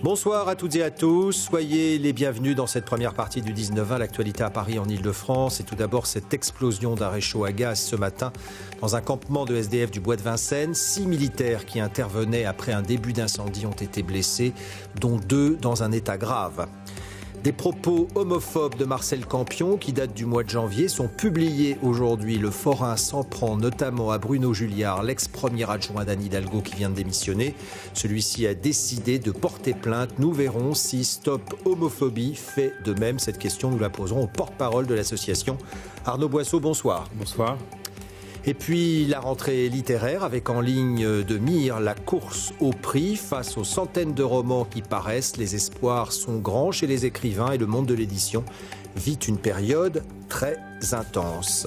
Bonsoir à toutes et à tous, soyez les bienvenus dans cette première partie du 19-20, l'actualité à Paris en Ile-de-France. Et tout d'abord cette explosion d'un réchaud à gaz ce matin dans un campement de SDF du Bois de Vincennes. 6 militaires qui intervenaient après un début d'incendie ont été blessés, dont 2 dans un état grave. Des propos homophobes de Marcel Campion qui datent du mois de janvier sont publiés aujourd'hui. Le forain s'en prend notamment à Bruno Julliard, l'ex-premier adjoint d'Anne Hidalgo qui vient de démissionner. Celui-ci a décidé de porter plainte. Nous verrons si Stop Homophobie fait de même. Cette question, nous la poserons au porte-parole de l'association. Arnaud Boisseau, bonsoir. Bonsoir. Et puis la rentrée littéraire avec en ligne de mire la course au prix face aux centaines de romans qui paraissent. Les espoirs sont grands chez les écrivains et le monde de l'édition vit une période très intense.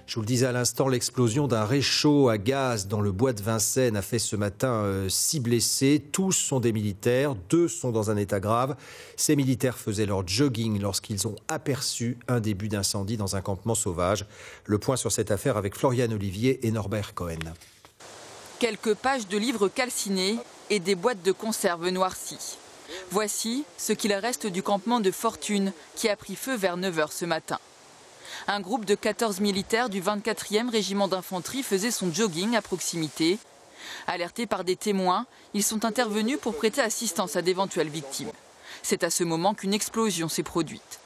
Je vous le disais à l'instant, l'explosion d'un réchaud à gaz dans le Bois de Vincennes a fait ce matin 6 blessés. Tous sont des militaires, 2 sont dans un état grave. Ces militaires faisaient leur jogging lorsqu'ils ont aperçu un début d'incendie dans un campement sauvage. Le point sur cette affaire avec Floriane Olivier et Norbert Cohen. Quelques pages de livres calcinés et des boîtes de conserve noircies. Voici ce qu'il reste du campement de Fortune qui a pris feu vers 9h ce matin. Un groupe de 14 militaires du 24e régiment d'infanterie faisait son jogging à proximité. Alertés par des témoins, ils sont intervenus pour prêter assistance à d'éventuelles victimes. C'est à ce moment qu'une explosion s'est produite.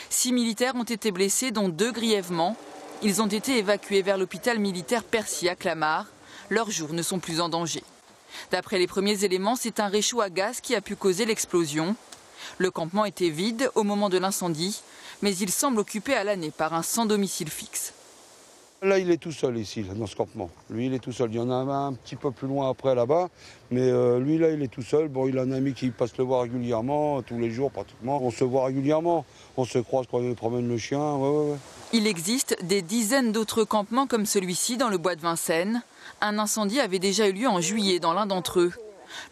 6 militaires ont été blessés, dont 2 grièvement. Ils ont été évacués vers l'hôpital militaire Percy à Clamart. Leurs jours ne sont plus en danger. D'après les premiers éléments, c'est un réchaud à gaz qui a pu causer l'explosion. Le campement était vide au moment de l'incendie, mais il semble occupé à l'année par un sans domicile fixe. Là, il est tout seul ici, dans ce campement. Lui, il est tout seul. Il y en a un petit peu plus loin après, là-bas. Mais lui, là, il est tout seul. Bon, il a un ami qui passe le voir régulièrement, tous les jours pratiquement. On se voit régulièrement. On se croise quand on promène le chien. Ouais. Il existe des dizaines d'autres campements comme celui-ci dans le Bois de Vincennes. Un incendie avait déjà eu lieu en juillet dans l'un d'entre eux.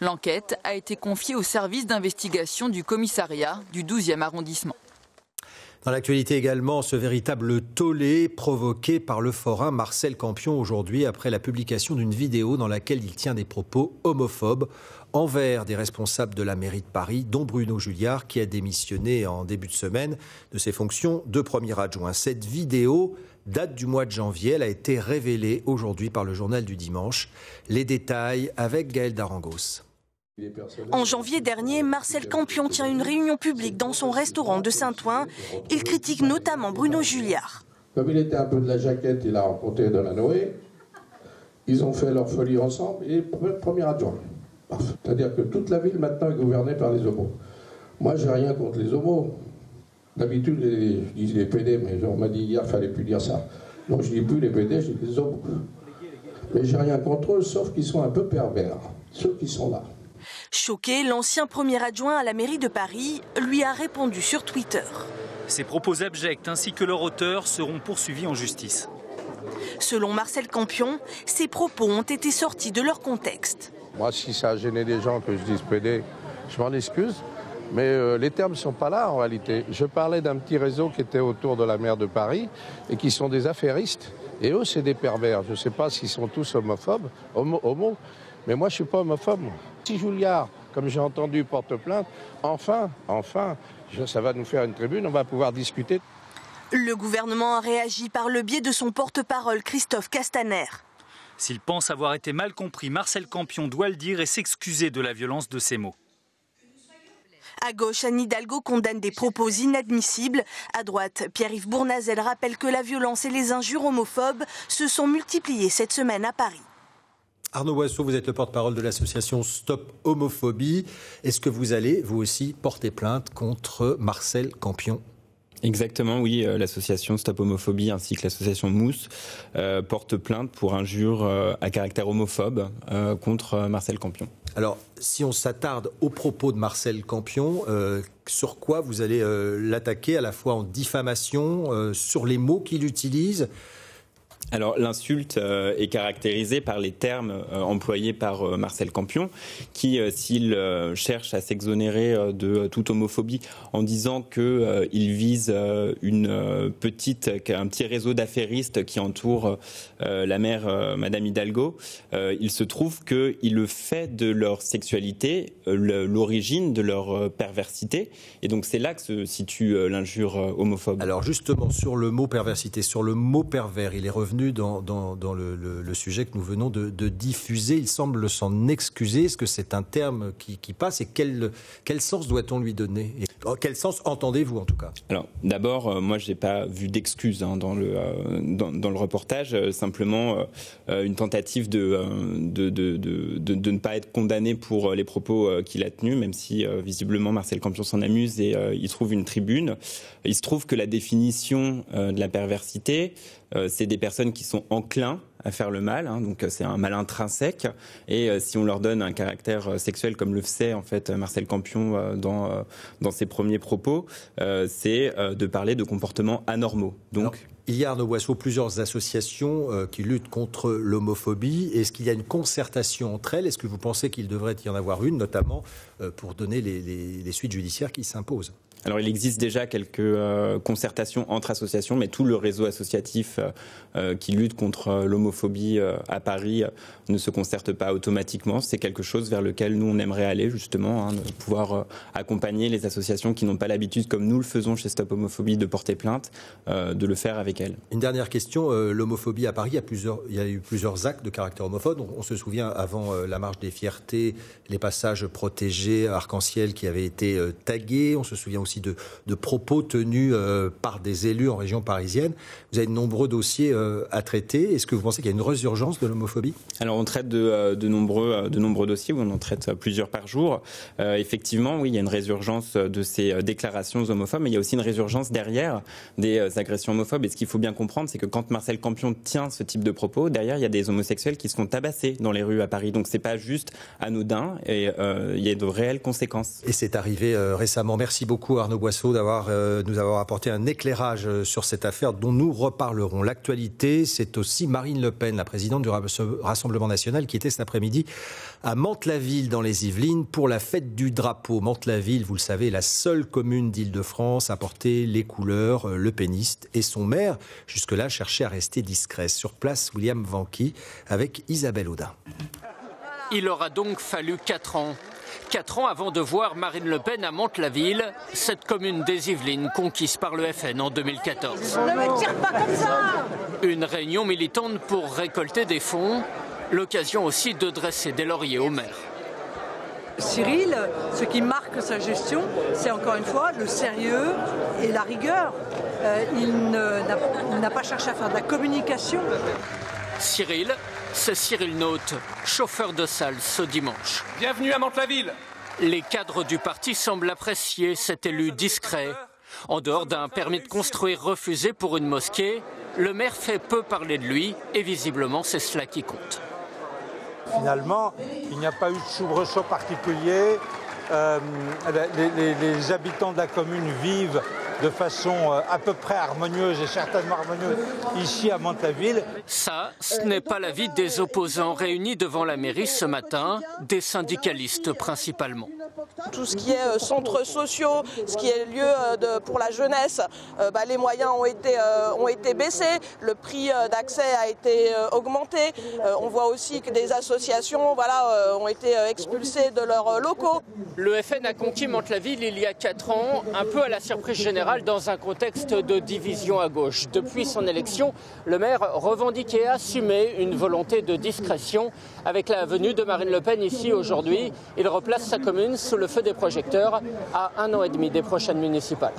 L'enquête a été confiée au service d'investigation du commissariat du 12e arrondissement. Dans l'actualité également, ce véritable tollé provoqué par le forain Marcel Campion aujourd'hui après la publication d'une vidéo dans laquelle il tient des propos homophobes envers des responsables de la mairie de Paris, dont Bruno Julliard, qui a démissionné en début de semaine de ses fonctions de premier adjoint. Cette vidéo date du mois de janvier. Elle a été révélée aujourd'hui par le journal du dimanche. Les détails avec Gaël Darangos. En janvier dernier, Marcel Campion tient une réunion publique dans son restaurant de Saint-Ouen. Il critique notamment Bruno Julliard. Comme il était un peu de la jaquette, il a rencontré Delanoë. Ils ont fait leur folie ensemble et premier adjoint. C'est-à-dire que toute la ville maintenant est gouvernée par les homos. Moi, j'ai rien contre les homos. D'habitude, je dis les PD, mais on m'a dit hier qu'il ne fallait plus dire ça. Donc je ne dis plus les PD, je dis les homos. Mais j'ai rien contre eux, sauf qu'ils sont un peu pervers, ceux qui sont là. Choqué, l'ancien premier adjoint à la mairie de Paris lui a répondu sur Twitter. Ces propos abjects ainsi que leurs auteurs seront poursuivis en justice. Selon Marcel Campion, ces propos ont été sortis de leur contexte. Moi, si ça a gêné des gens que je dise PD, je m'en excuse. Mais les termes ne sont pas là en réalité. Je parlais d'un petit réseau qui était autour de la maire de Paris et qui sont des affairistes. Et eux, c'est des pervers. Je ne sais pas s'ils sont tous homophobes, homo. Mais moi, je ne suis pas homophobe. Si Julliard, comme j'ai entendu, porte plainte, enfin, ça va nous faire une tribune, on va pouvoir discuter. Le gouvernement a réagi par le biais de son porte-parole, Christophe Castaner. S'il pense avoir été mal compris, Marcel Campion doit le dire et s'excuser de la violence de ses mots. À gauche, Anne Hidalgo condamne des propos inadmissibles. À droite, Pierre-Yves Bournazel rappelle que la violence et les injures homophobes se sont multipliées cette semaine à Paris. Arnaud Boisseau, vous êtes le porte-parole de l'association Stop Homophobie. Est-ce que vous allez, vous aussi, porter plainte contre Marcel Campion ? Exactement, oui. L'association Stop Homophobie ainsi que l'association Mousse portent plainte pour injures à caractère homophobe contre Marcel Campion. Alors, si on s'attarde aux propos de Marcel Campion, sur quoi vous allez l'attaquer, à la fois en diffamation, sur les mots qu'il utilise ? Alors l'insulte est caractérisée par les termes employés par Marcel Campion, qui, s'il cherche à s'exonérer de toute homophobie en disant qu'il vise un petit réseau d'affairistes qui entoure la mère Madame Hidalgo, il se trouve qu'il le fait de leur sexualité, l'origine de leur perversité, et donc c'est là que se situe l'injure homophobe. Alors justement, sur le mot perversité, sur le mot pervers, il est revenu dans le sujet que nous venons de diffuser. Il semble s'en excuser. Est-ce que c'est un terme qui passe et quel sens doit-on lui donner et quel sens entendez-vous en tout cas? Alors d'abord, moi je n'ai pas vu d'excuses dans le reportage, simplement une tentative de ne pas être condamné pour les propos qu'il a tenus, même si visiblement Marcel Campion s'en amuse et il trouve une tribune. Il se trouve que la définition de la perversité, c'est des personnes qui sont enclins à faire le mal, donc c'est un mal intrinsèque, et si on leur donne un caractère sexuel comme le faisait en fait Marcel Campion dans ses premiers propos, c'est de parler de comportements anormaux. Donc alors, il y a, Arnaud Boisseau, plusieurs associations qui luttent contre l'homophobie. Est-ce qu'il y a une concertation entre elles? Est-ce que vous pensez qu'il devrait y en avoir une, notamment pour donner les suites judiciaires qui s'imposent? Alors il existe déjà quelques concertations entre associations, mais tout le réseau associatif qui lutte contre l'homophobie à Paris ne se concerte pas automatiquement. C'est quelque chose vers lequel nous on aimerait aller justement, de pouvoir accompagner les associations qui n'ont pas l'habitude, comme nous le faisons chez Stop Homophobie, de porter plainte, de le faire avec elles. Une dernière question, l'homophobie à Paris, il y a eu plusieurs actes de caractère homophobe. On se souvient avant la marche des fiertés, les passages protégés arc-en-ciel qui avaient été tagués. On se souvient aussi de propos tenus par des élus en région parisienne. Vous avez de nombreux dossiers à traiter. Est-ce que vous pensez qu'il y a une résurgence de l'homophobie? Alors on traite de nombreux dossiers, on en traite plusieurs par jour. Effectivement, oui, il y a une résurgence de ces déclarations homophobes, mais il y a aussi une résurgence derrière des agressions homophobes. Et ce qu'il faut bien comprendre, c'est que quand Marcel Campion tient ce type de propos, derrière, il y a des homosexuels qui se font tabasser dans les rues à Paris. Donc c'est pas juste anodin et il y a de réelles conséquences. Et c'est arrivé récemment. Merci beaucoup Arnaud Boisseau nous avoir apporté un éclairage sur cette affaire dont nous reparlerons. L'actualité, c'est aussi Marine Le Pen, la présidente du Rassemblement national, qui était cet après-midi à Mantes-la-Ville dans les Yvelines pour la fête du drapeau. Mantes-la-Ville, vous le savez, la seule commune d'Île-de-France à porter les couleurs lepénistes, et son maire, jusque-là, cherchait à rester discret. Sur place, William Vanqui avec Isabelle Audin. Il aura donc fallu 4 ans. 4 ans avant de voir Marine Le Pen à Mantes-la-Ville, cette commune des Yvelines conquise par le FN en 2014. Ne me tire pas comme ça! Une réunion militante pour récolter des fonds, l'occasion aussi de dresser des lauriers au maire. Cyril, ce qui marque sa gestion, c'est encore une fois le sérieux et la rigueur. Il n'a pas cherché à faire de la communication. Cyril, c'est Cyril Naute, chauffeur de salle ce dimanche. Bienvenue à Mantes-la-Ville. Les cadres du parti semblent apprécier cet élu discret. En dehors d'un permis de construire refusé pour une mosquée, le maire fait peu parler de lui et visiblement c'est cela qui compte. Finalement, il n'y a pas eu de soubresaut particulier. Les habitants de la commune vivent de façon à peu près harmonieuse et certainement harmonieuse ici à Mantes-la-Ville. Ça, ce n'est pas l'avis des opposants réunis devant la mairie ce matin, des syndicalistes principalement. Tout ce qui est centres sociaux, ce qui est lieu pour la jeunesse, les moyens ont été baissés, le prix d'accès a été augmenté. On voit aussi que des associations ont été expulsées de leurs locaux. Le FN a conquis Mantes-la-Ville il y a 4 ans, un peu à la surprise générale dans un contexte de division à gauche. Depuis son élection, le maire revendiquait et assumait une volonté de discrétion. Avec la venue de Marine Le Pen ici aujourd'hui, il replace sa commune sous le feu des projecteurs à 1 an et demi des prochaines municipales.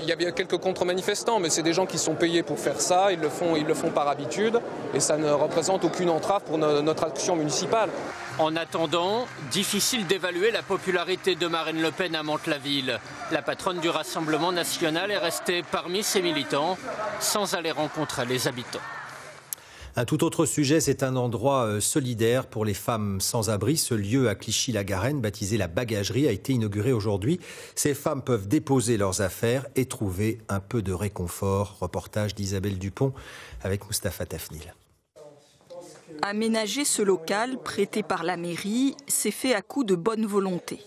Il y a bien quelques contre-manifestants, mais c'est des gens qui sont payés pour faire ça, ils le font par habitude, et ça ne représente aucune entrave pour notre action municipale. En attendant, difficile d'évaluer la popularité de Marine Le Pen à Mantes-la-Ville. La patronne du Rassemblement national est restée parmi ses militants, sans aller rencontrer les habitants. Un tout autre sujet, c'est un endroit solidaire pour les femmes sans abri. Ce lieu à Clichy-la-Garenne, baptisé la Bagagerie, a été inauguré aujourd'hui. Ces femmes peuvent déposer leurs affaires et trouver un peu de réconfort. Reportage d'Isabelle Dupont avec Mustapha Tafnil. Aménager ce local, prêté par la mairie, s'est fait à coup de bonne volonté.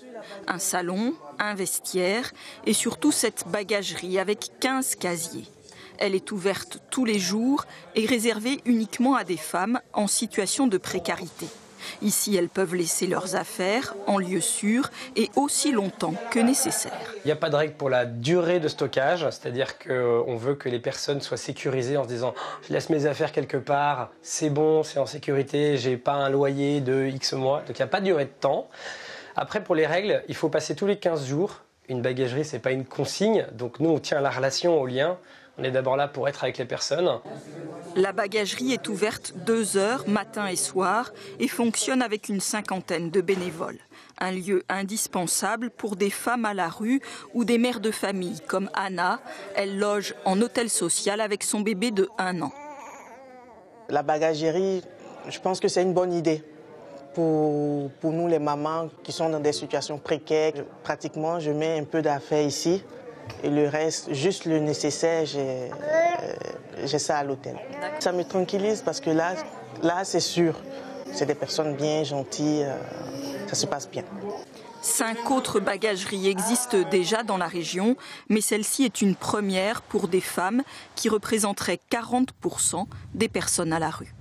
Un salon, un vestiaire et surtout cette bagagerie avec 15 casiers. Elle est ouverte tous les jours et réservée uniquement à des femmes en situation de précarité. Ici, elles peuvent laisser leurs affaires en lieu sûr et aussi longtemps que nécessaire. Il n'y a pas de règle pour la durée de stockage, c'est-à-dire qu'on veut que les personnes soient sécurisées en se disant « je laisse mes affaires quelque part, c'est bon, c'est en sécurité, j'ai pas un loyer de X mois ». Donc il n'y a pas de durée de temps. Après, pour les règles, il faut passer tous les 15 jours. Une bagagerie, ce n'est pas une consigne, donc nous, on tient à la relation, au lien. On est d'abord là pour être avec les personnes. La bagagerie est ouverte 2 heures, matin et soir, et fonctionne avec une 50aine de bénévoles. Un lieu indispensable pour des femmes à la rue ou des mères de famille comme Anna. Elle loge en hôtel social avec son bébé de 1 an. La bagagerie, je pense que c'est une bonne idée. Pour nous, les mamans qui sont dans des situations précaires, pratiquement, je mets un peu d'affaires ici. Et le reste, juste le nécessaire, j'ai ça à l'hôtel. Ça me tranquillise parce que là c'est sûr. C'est des personnes bien gentilles, ça se passe bien. 5 autres bagageries existent déjà dans la région, mais celle-ci est une première pour des femmes qui représenteraient 40% des personnes à la rue.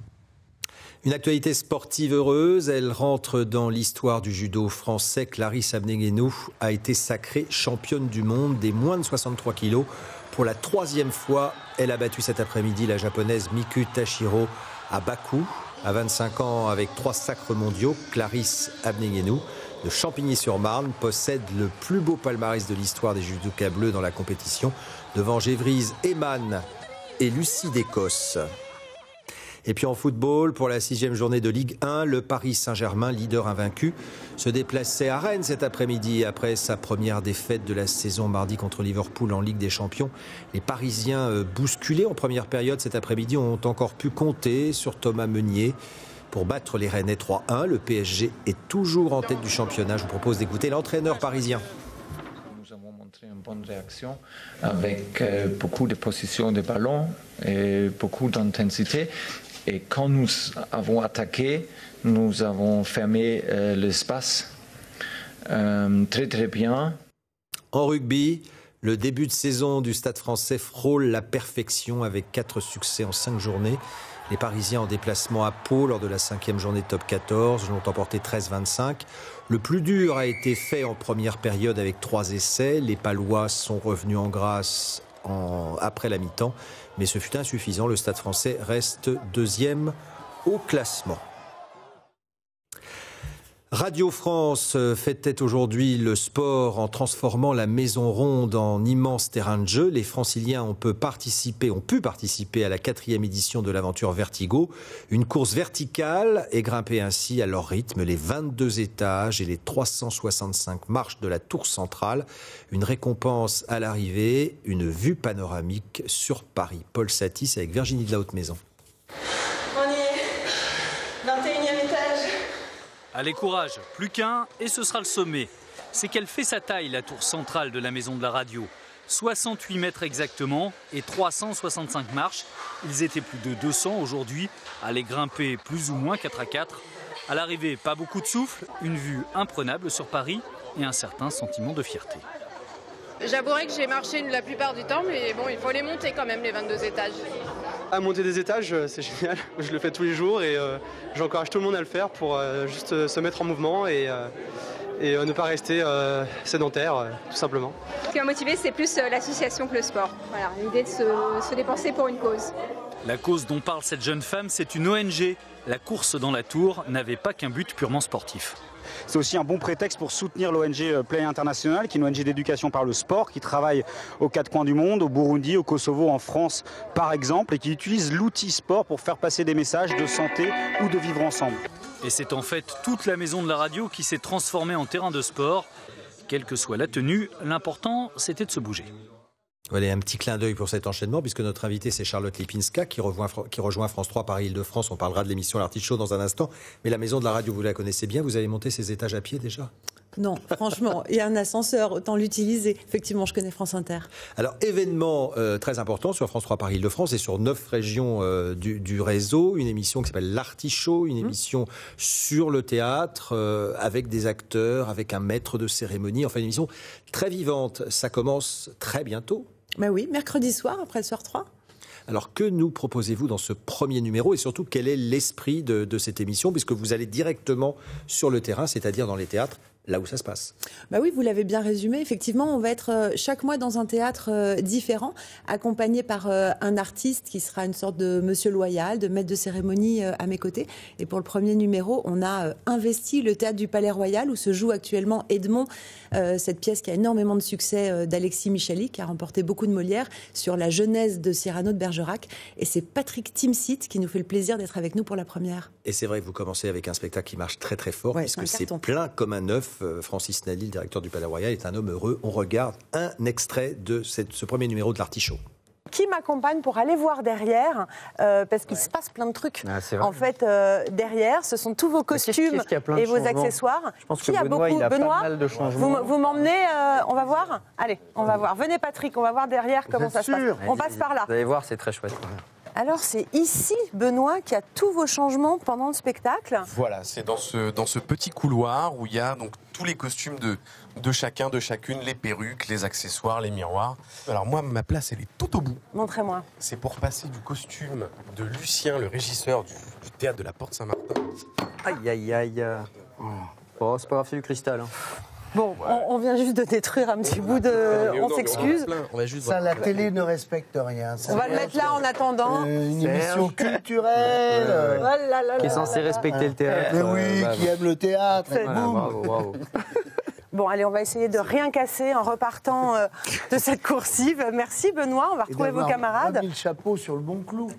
Une actualité sportive heureuse, elle rentre dans l'histoire du judo français. Clarisse Abneguenou a été sacrée championne du monde des moins de 63 kilos. Pour la 3e fois, elle a battu cet après-midi la japonaise Miku Tashiro à Bakou. À 25 ans, avec 3 sacres mondiaux, Clarisse Abneguenou de Champigny-sur-Marne possède le plus beau palmarès de l'histoire des judokas bleus dans la compétition, devant Gévrise Eman et Lucie d'Écosse. Et puis en football, pour la 6e journée de Ligue 1, le Paris Saint-Germain, leader invaincu, se déplaçait à Rennes cet après-midi après sa première défaite de la saison mardi contre Liverpool en Ligue des Champions. Les Parisiens bousculés en première période cet après-midi ont encore pu compter sur Thomas Meunier pour battre les Rennais 3-1. Le PSG est toujours en tête du championnat. Je vous propose d'écouter l'entraîneur parisien. Nous avons montré une bonne réaction avec beaucoup de possession de ballon et beaucoup d'intensité. Et quand nous avons attaqué, nous avons fermé l'espace très très bien. En rugby, le début de saison du Stade français frôle la perfection avec 4 succès en 5 journées. Les Parisiens en déplacement à Pau lors de la 5e journée de top 14 l'ont emporté 13-25. Le plus dur a été fait en première période avec 3 essais. Les Palois sont revenus en grâce après la mi-temps, mais ce fut insuffisant. Le Stade français reste 2e au classement. Radio France fêtait aujourd'hui le sport en transformant la Maison Ronde en immense terrain de jeu. Les Franciliens ont pu participer à la 4e édition de l'aventure Vertigo. Une course verticale et grimper ainsi à leur rythme les 22 étages et les 365 marches de la tour centrale. Une récompense à l'arrivée, une vue panoramique sur Paris. Paul Satis avec Virginie de la Haute-Maison. On y est, 21e étage. Allez, courage, plus qu'un et ce sera le sommet. C'est qu'elle fait sa taille, la tour centrale de la Maison de la Radio. 68 mètres exactement et 365 marches. Ils étaient plus de 200 aujourd'hui à les grimper plus ou moins 4 à 4. À l'arrivée, pas beaucoup de souffle, une vue imprenable sur Paris et un certain sentiment de fierté. J'avouerai que j'ai marché la plupart du temps, mais bon, il faut les monter quand même, les 22 étages. À monter des étages, c'est génial. Je le fais tous les jours et j'encourage tout le monde à le faire pour juste se mettre en mouvement et ne pas rester sédentaire, tout simplement. Ce qui m'a motivé, c'est plus l'association que le sport. Voilà, l'idée de se dépenser pour une cause. La cause dont parle cette jeune femme, c'est une ONG. La course dans la tour n'avait pas qu'un but purement sportif. C'est aussi un bon prétexte pour soutenir l'ONG Play International, qui est une ONG d'éducation par le sport, qui travaille aux 4 coins du monde, au Burundi, au Kosovo, en France par exemple, et qui utilise l'outil sport pour faire passer des messages de santé ou de vivre ensemble. Et c'est en fait toute la Maison de la Radio qui s'est transformée en terrain de sport. Quelle que soit la tenue, l'important c'était de se bouger. Voilà, un petit clin d'œil pour cet enchaînement, puisque notre invitée, c'est Charlotte Lipinska, qui rejoint France 3 Paris-Île-de-France. On parlera de l'émission L'Artichaut dans un instant. Mais la maison de la radio, vous la connaissez bien. Vous avez monté ces étages à pied déjà ? Non, franchement, il y a un ascenseur, autant l'utiliser. Effectivement, je connais France Inter. Alors, événement très important sur France 3 Paris-Île-de-France et sur 9 régions du réseau. Une émission qui s'appelle L'Artichaut, une émission sur le théâtre, avec des acteurs, avec un maître de cérémonie. Enfin, une émission très vivante. Ça commence très bientôt. Ben oui, mercredi soir, après le soir 3. Alors, que nous proposez-vous dans ce premier numéro et surtout, quel est l'esprit de cette émission, puisque vous allez directement sur le terrain, c'est-à-dire dans les théâtres, là où ça se passe. Bah oui, vous l'avez bien résumé. Effectivement, on va être chaque mois dans un théâtre différent, accompagné par un artiste qui sera une sorte de monsieur loyal, de maître de cérémonie à mes côtés. Et pour le premier numéro, on a investi le théâtre du Palais Royal où se joue actuellement Edmond, cette pièce qui a énormément de succès d'Alexis Michali, qui a remporté beaucoup de Molière, sur la genèse de Cyrano de Bergerac. Et c'est Patrick Timsit qui nous fait le plaisir d'être avec nous pour la première. Et c'est vrai que vous commencez avec un spectacle qui marche très très fort, puisque c'est plein comme un œuf. Francis Nally, le directeur du Palais Royal, est un homme heureux. On regarde un extrait de ce premier numéro de l'Artichaut. Qui m'accompagne pour aller voir derrière, parce qu'il se passe plein de trucs. En fait, derrière, ce sont tous vos costumes et vos accessoires. Je pense que Benoît, il a pas mal de changements. Vous m'emmenez, on va voir ? Allez, on va voir. Venez Patrick, on va voir derrière comment ça se passe. On passe par là. Vous allez voir, c'est très chouette. Alors, c'est ici, Benoît, qu'il y a tous vos changements pendant le spectacle. Voilà, c'est dans ce petit couloir où il y a donc tous les costumes de chacun, de chacune, les perruques, les accessoires, les miroirs. Alors moi, ma place, elle est tout au bout. Montrez-moi. C'est pour passer du costume de Lucien, le régisseur du théâtre de la Porte Saint-Martin. Aïe, aïe, aïe. Oh, c'est pas grave, c'est du cristal. Hein. Bon, on vient juste de détruire un petit bout de... On s'excuse. Ça, la télé ne respecte rien. On va le mettre là en attendant. Une émission culturelle. Qui est censée respecter le théâtre. Oui, qui aime le théâtre. Bravo. Bon, allez, on va essayer de rien casser en repartant de cette coursive. Merci Benoît, on va retrouver vos camarades. Mis le chapeau sur le bon clou.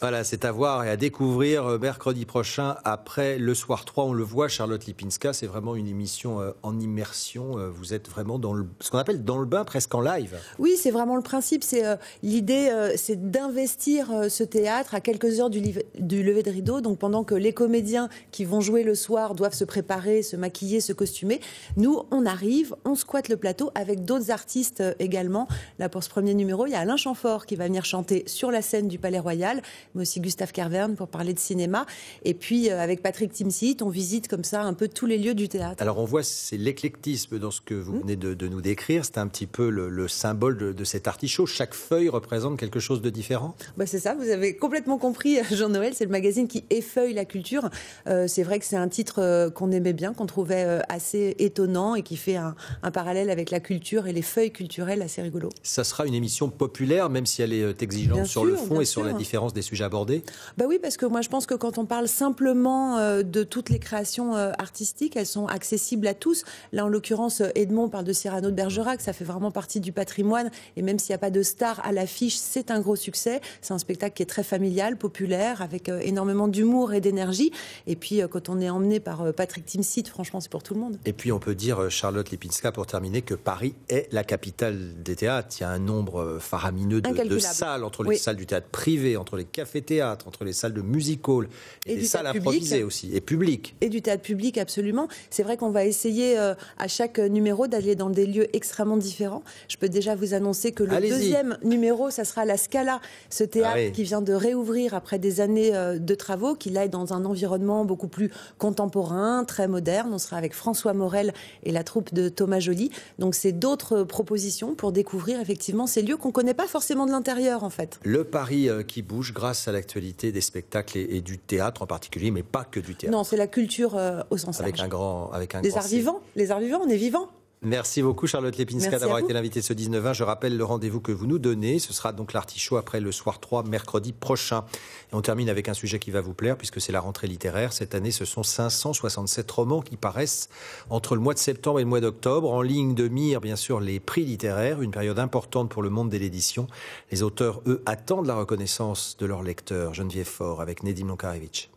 Voilà, c'est à voir et à découvrir mercredi prochain après le soir 3. On le voit, Charlotte Lipinska, c'est vraiment une émission en immersion. Vous êtes vraiment dans ce qu'on appelle dans le bain, presque en live. Oui, c'est vraiment le principe. C'est l'idée, c'est d'investir ce théâtre à quelques heures du lever de rideau. Donc pendant que les comédiens qui vont jouer le soir doivent se préparer, se maquiller, se costumer, nous, on arrive, on squatte le plateau avec d'autres artistes également. Là, pour ce premier numéro, il y a Alain Chamfort qui va venir chanter sur la scène du Palais Royal, mais aussi Gustave Kervern pour parler de cinéma. Et puis, avec Patrick Timsit, on visite comme ça un peu tous les lieux du théâtre. Alors, on voit, c'est l'éclectisme dans ce que vous venez de nous décrire. C'est un petit peu le symbole de cet artichaut. Chaque feuille représente quelque chose de différent. Bah, c'est ça, vous avez complètement compris, Jean-Noël. C'est le magazine qui effeuille la culture. C'est vrai que c'est un titre qu'on aimait bien, qu'on trouvait assez étonnant et qui fait un parallèle avec la culture et les feuilles culturelles assez rigolo. Ça sera une émission populaire, même si elle est exigeante bien sur le fond et sur la différence des sujets abordés. Bah oui, parce que moi je pense que quand on parle simplement de toutes les créations artistiques, elles sont accessibles à tous. Là en l'occurrence, Edmond parle de Cyrano de Bergerac, ça fait vraiment partie du patrimoine. Et même s'il n'y a pas de star à l'affiche, c'est un gros succès. C'est un spectacle qui est très familial, populaire, avec énormément d'humour et d'énergie. Et puis quand on est emmené par Patrick Timsit, franchement c'est pour tout le monde. Et puis on peut dire, Charlotte Lipinska, pour terminer, que Paris est la capitale des théâtres. Il y a un nombre faramineux de salles, entre les salles du théâtre privé, entre les cafés-théâtres, entre les salles de music-hall et des salles improvisées aussi, et publiques. Et du théâtre public, absolument. C'est vrai qu'on va essayer à chaque numéro d'aller dans des lieux extrêmement différents. Je peux déjà vous annoncer que le deuxième numéro, ça sera la Scala, ce théâtre qui vient de réouvrir après des années de travaux, qui là est dans un environnement beaucoup plus contemporain, très moderne. On sera avec François Morel et la troupe de Thomas Joly. Donc c'est d'autres propositions pour découvrir effectivement ces lieux qu'on ne connaît pas forcément de l'intérieur en fait. Le Paris qui bouge grâce à l'actualité des spectacles et du théâtre en particulier, mais pas que du théâtre. Non, c'est la culture au sens large. Avec un des grand arts vivants. Les arts vivants, on est vivants. Merci beaucoup Charlotte Lipinska d'avoir été l'invitée de ce 19-20. Je rappelle le rendez-vous que vous nous donnez. Ce sera donc l'Artichaut après le soir 3, mercredi prochain. Et on termine avec un sujet qui va vous plaire puisque c'est la rentrée littéraire. Cette année, ce sont 567 romans qui paraissent entre le mois de septembre et le mois d'octobre. En ligne de mire, bien sûr, les prix littéraires, une période importante pour le monde de l'édition. Les auteurs, eux, attendent la reconnaissance de leurs lecteurs. Geneviève Faure avec Nedim Lonkarevitch.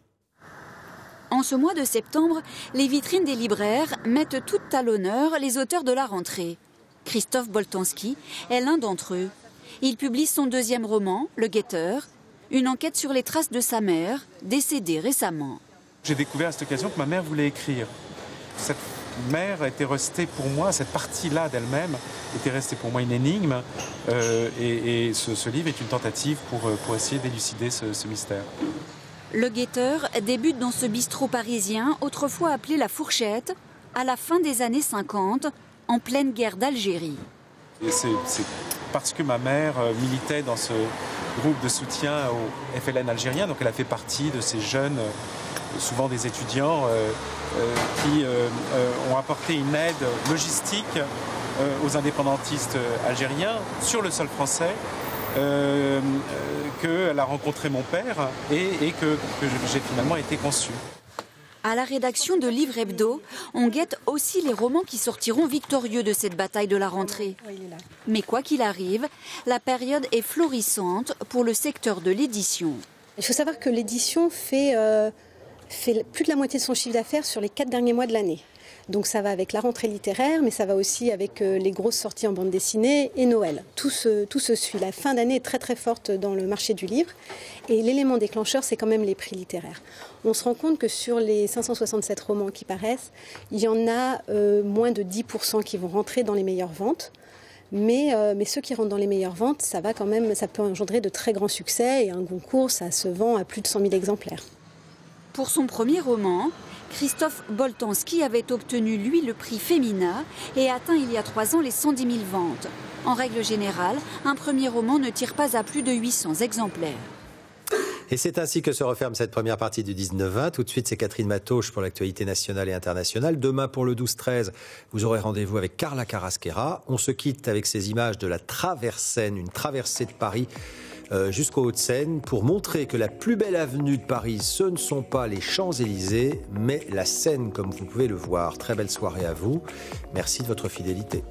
En ce mois de septembre, les vitrines des libraires mettent tout à l'honneur les auteurs de la rentrée. Christophe Boltanski est l'un d'entre eux. Il publie son deuxième roman, Le Guetteur, une enquête sur les traces de sa mère, décédée récemment. J'ai découvert à cette occasion que ma mère voulait écrire. Cette mère était restée pour moi, cette partie-là d'elle-même était restée pour moi une énigme. Et ce livre est une tentative pour essayer d'élucider ce mystère. Le Guetteur débute dans ce bistrot parisien, autrefois appelé La Fourchette, à la fin des années 50, en pleine guerre d'Algérie. C'est parce que ma mère militait dans ce groupe de soutien au FLN algérien, donc elle a fait partie de ces jeunes, souvent des étudiants, qui ont apporté une aide logistique aux indépendantistes algériens sur le sol français, qu'elle a rencontré mon père et que j'ai finalement été conçu. À la rédaction de Livre Hebdo, on guette aussi les romans qui sortiront victorieux de cette bataille de la rentrée. Mais quoi qu'il arrive, la période est florissante pour le secteur de l'édition. Il faut savoir que l'édition fait plus de la moitié de son chiffre d'affaires sur les 4 derniers mois de l'année. Donc ça va avec la rentrée littéraire, mais ça va aussi avec les grosses sorties en bande dessinée et Noël. Tout se suit. La fin d'année est très très forte dans le marché du livre. Et l'élément déclencheur, c'est quand même les prix littéraires. On se rend compte que sur les 567 romans qui paraissent, il y en a moins de 10% qui vont rentrer dans les meilleures ventes. Mais ceux qui rentrent dans les meilleures ventes, ça peut engendrer de très grands succès. Et un Goncourt, ça se vend à plus de 100 000 exemplaires. Pour son premier roman, Christophe Boltanski avait obtenu, lui, le prix Femina et atteint il y a 3 ans les 110 000 ventes. En règle générale, un premier roman ne tire pas à plus de 800 exemplaires. Et c'est ainsi que se referme cette première partie du 19-20. Tout de suite, c'est Catherine Matauche pour l'actualité nationale et internationale. Demain, pour le 12-13, vous aurez rendez-vous avec Carla Carrasquera. On se quitte avec ces images de la Traversaine, une traversée de Paris jusqu'aux Hauts-de-Seine, pour montrer que la plus belle avenue de Paris, ce ne sont pas les Champs-Élysées, mais la Seine, comme vous pouvez le voir. Très belle soirée à vous. Merci de votre fidélité.